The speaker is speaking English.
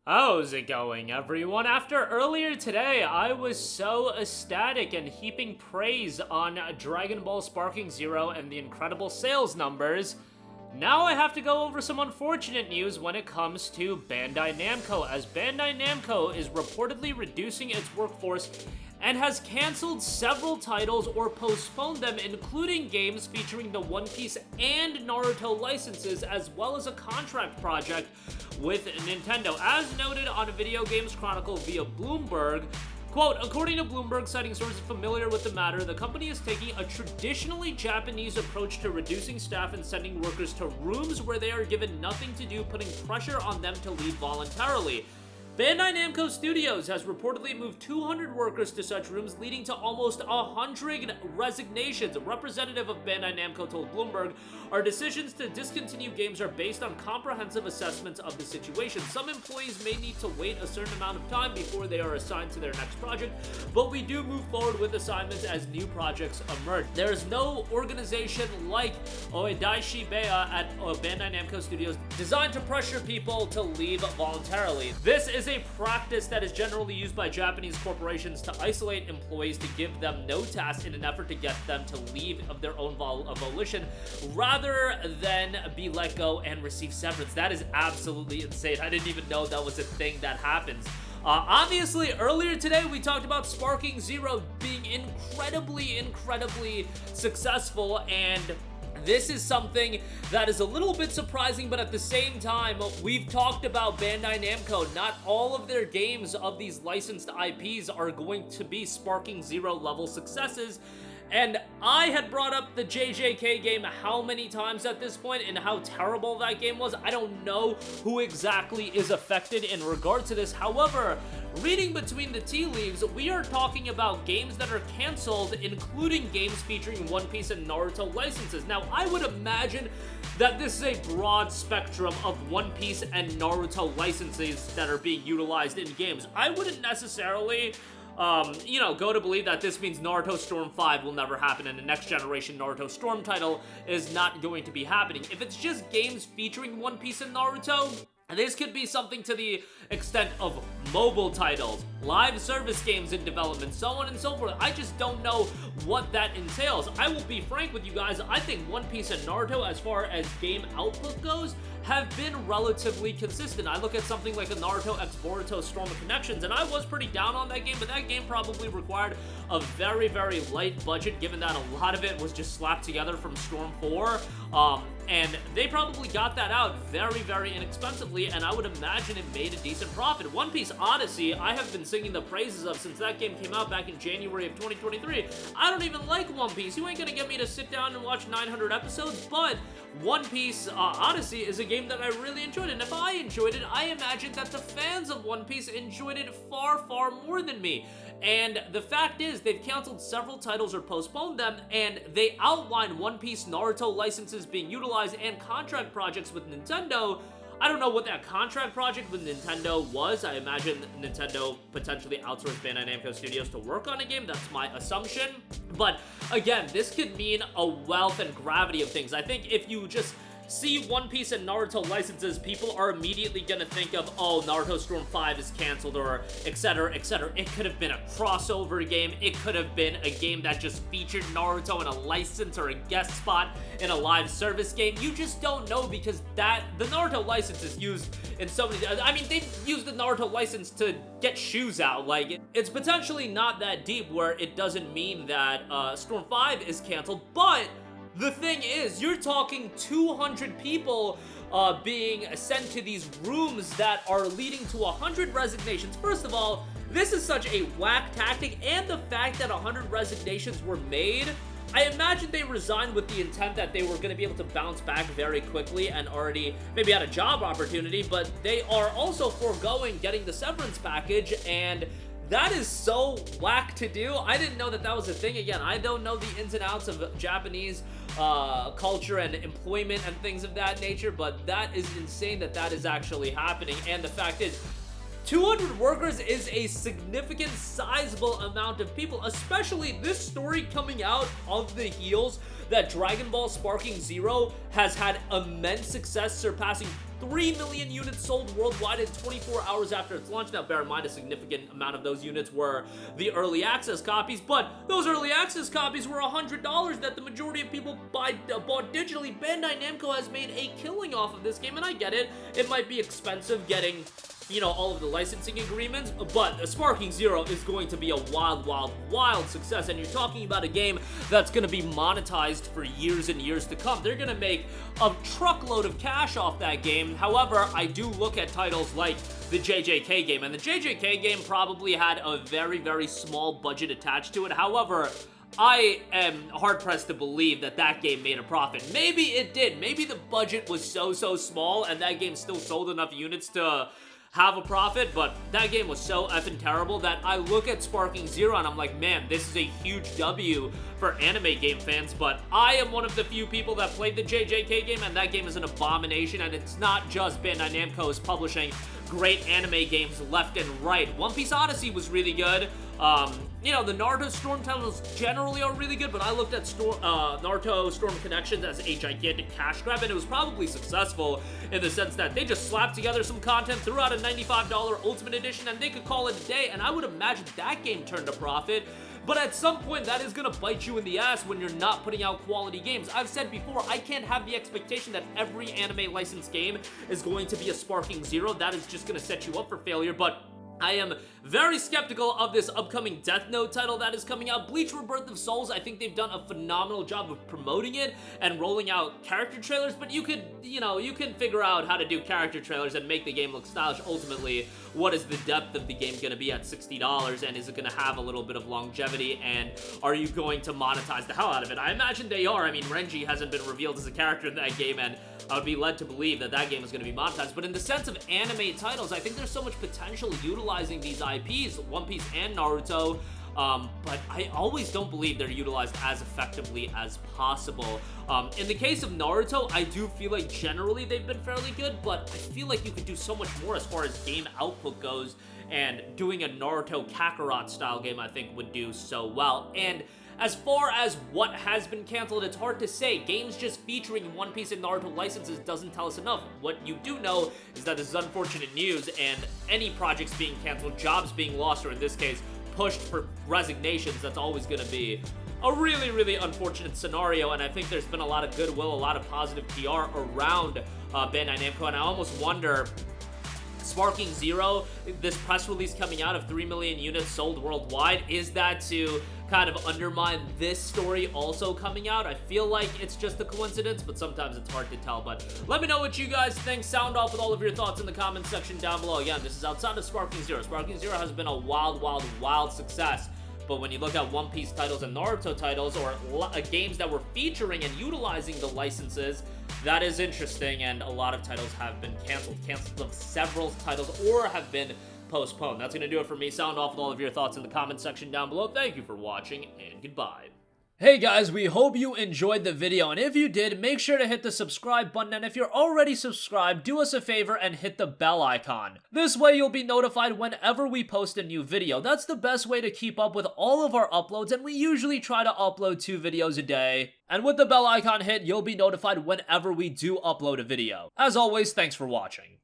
How's it going, everyone? After earlier today, I was so ecstatic and heaping praise on Dragon Ball Sparking Zero and the incredible sales numbers. Now I have to go over some unfortunate news when it comes to Bandai Namco, as Bandai Namco is reportedly reducing its workforce and has cancelled several titles or postponed them, including games featuring the One Piece and Naruto licenses, as well as a contract project with Nintendo. As noted on Video Games Chronicle via Bloomberg, quote, according to Bloomberg, citing sources familiar with the matter, the company is taking a traditionally Japanese approach to reducing staff and sending workers to rooms where they are given nothing to do, putting pressure on them to leave voluntarily. Bandai Namco Studios has reportedly moved 200 workers to such rooms, leading to almost 100 resignations. A representative of Bandai Namco told Bloomberg, our decisions to discontinue games are based on comprehensive assessments of the situation. Some employees may need to wait a certain amount of time before they are assigned to their next project, but we do move forward with assignments as new projects emerge. There is no organization like Oedai Shibuya at Bandai Namco Studios designed to pressure people to leave voluntarily. This is a practice that is generally used by Japanese corporations to isolate employees to give them no task in an effort to get them to leave of their own volition rather than be let go and receive severance. That is absolutely insane. I didn't even know that was a thing that happens. Obviously, earlier today, we talked about Sparking Zero being incredibly successful, and this is something that is a little bit surprising, but at the same time, we've talked about Bandai Namco. Not all of their games of these licensed IPs are going to be Sparking Zero level successes. And I had brought up the JJK game how many times at this point and how terrible that game was. I don't know who exactly is affected in regard to this. However, reading between the tea leaves, we are talking about games that are canceled, including games featuring One Piece and Naruto licenses. Now, I would imagine that this is a broad spectrum of One Piece and Naruto licenses that are being utilized in games. I wouldn't necessarily go to believe that this means Naruto Storm 5 will never happen and the next generation Naruto Storm title is not going to be happening. If it's just games featuring One Piece and Naruto, this could be something to the extent of mobile titles, live service games in development, so on and so forth. I just don't know what that entails. I will be frank with you guys, I think One Piece and Naruto, as far as game output goes, have been relatively consistent. I look at something like a Naruto x Boruto Storm of Connections, and I was pretty down on that game, but that game probably required a very light budget, given that a lot of it was just slapped together from Storm 4, and they probably got that out very inexpensively, and I would imagine it made a decent profit. One Piece Odyssey, I have been singing the praises of since that game came out back in January of 2023. I don't even like One Piece. You ain't gonna get me to sit down and watch 900 episodes, but One Piece Odyssey is a game that I really enjoyed, and if I enjoyed it, I imagine that the fans of One Piece enjoyed it far more than me. And the fact is, they've canceled several titles or postponed them, and they outlined One Piece Naruto licenses being utilized and contract projects with Nintendo. I don't know what that contract project with Nintendo was. I imagine Nintendo potentially outsourced Bandai Namco Studios to work on a game. That's my assumption. But again, this could mean a wealth and gravity of things. I think if you just see One Piece and Naruto licenses, people are immediately gonna think of, oh, Naruto Storm 5 is canceled, or etc. It could have been a crossover game. It could have been a game that just featured Naruto in a license or a guest spot in a live service game. You just don't know, because the Naruto license is used in so many, I mean, they've used the Naruto license to get shoes out. Like, it's potentially not that deep where it doesn't mean that Storm 5 is canceled, but the thing is, you're talking 200 people being sent to these rooms that are leading to 100 resignations. First of all, this is such a whack tactic, and the fact that 100 resignations were made, I imagine they resigned with the intent that they were going to be able to bounce back very quickly and already maybe had a job opportunity, but they are also foregoing getting the severance package, and that is so whack to do. I didn't know that that was a thing. Again, I don't know the ins and outs of Japanese culture and employment and things of that nature, but that is insane that that is actually happening. And the fact is, 200 workers is a significant, sizable amount of people, especially this story coming out of the heels that Dragon Ball Sparking Zero has had immense success, surpassing 3 million units sold worldwide in 24 hours after its launch. Now, bear in mind, a significant amount of those units were the early access copies, but those early access copies were $100 that the majority of people bought digitally. Bandai Namco has made a killing off of this game, and I get it. It might be expensive getting, you know, all of the licensing agreements, but Sparking Zero is going to be a wild success, and you're talking about a game that's going to be monetized for years and years to come. They're going to make a truckload of cash off that game. However, I do look at titles like the JJK game, and the JJK game probably had a very small budget attached to it. However, I am hard-pressed to believe that that game made a profit. Maybe it did. Maybe the budget was so small, and that game still sold enough units to have a profit, but that game was so effing terrible that I look at Sparking Zero and I'm like, man, this is a huge W for anime game fans. But I am one of the few people that played the JJK game, and that game is an abomination, and it's not just Bandai Namco is publishing great anime games left and right. One Piece Odyssey was really good. You know, the Naruto Storm titles generally are really good, but I looked at Naruto Storm Connections as a gigantic cash grab, and it was probably successful in the sense that they just slapped together some content, threw out a $95 Ultimate Edition, and they could call it a day, and I would imagine that game turned a profit. But at some point, that is going to bite you in the ass when you're not putting out quality games. I've said before, I can't have the expectation that every anime licensed game is going to be a Sparking Zero. That is just going to set you up for failure, but I am very skeptical of this upcoming Death Note title that is coming out. Bleach Rebirth of Souls, I think they've done a phenomenal job of promoting it and rolling out character trailers, but you could, you know, you can figure out how to do character trailers and make the game look stylish. Ultimately, what is the depth of the game going to be at $60, and is it going to have a little bit of longevity, and are you going to monetize the hell out of it? I imagine they are. I mean, Renji hasn't been revealed as a character in that game, and I would be led to believe that that game is going to be monetized. But in the sense of anime titles, I think there's so much potential utilizing these IPs, One Piece and Naruto, but I always don't believe they're utilized as effectively as possible. In the case of Naruto, I do feel like generally they've been fairly good, but I feel like you could do so much more as far as game output goes, and doing a Naruto Kakarot style game I think would do so well. And as far as what has been canceled, it's hard to say. Games just featuring One Piece and Naruto licenses doesn't tell us enough. What you do know is that this is unfortunate news, and any projects being canceled, jobs being lost, or in this case, pushed for resignations, that's always going to be a really unfortunate scenario. And I think there's been a lot of goodwill, a lot of positive PR around Bandai Namco, and I almost wonder, Sparking Zero, this press release coming out of 3 million units sold worldwide, is that to kind of undermine this story also coming out? I feel like it's just a coincidence, but sometimes it's hard to tell. But let me know what you guys think. Sound off with all of your thoughts in the comment section down below. Again, this is outside of Sparking Zero. Sparking Zero has been a wild success. But when you look at One Piece titles and Naruto titles, or games that were featuring and utilizing the licenses, that is interesting, and a lot of titles have been canceled of several titles, or have been postponed. That's going to do it for me. Sound off with all of your thoughts in the comment section down below. Thank you for watching, and goodbye. Hey guys, we hope you enjoyed the video, and if you did, make sure to hit the subscribe button, and if you're already subscribed, do us a favor and hit the bell icon. This way you'll be notified whenever we post a new video. That's the best way to keep up with all of our uploads, and we usually try to upload 2 videos a day. And with the bell icon hit, you'll be notified whenever we do upload a video. As always, thanks for watching.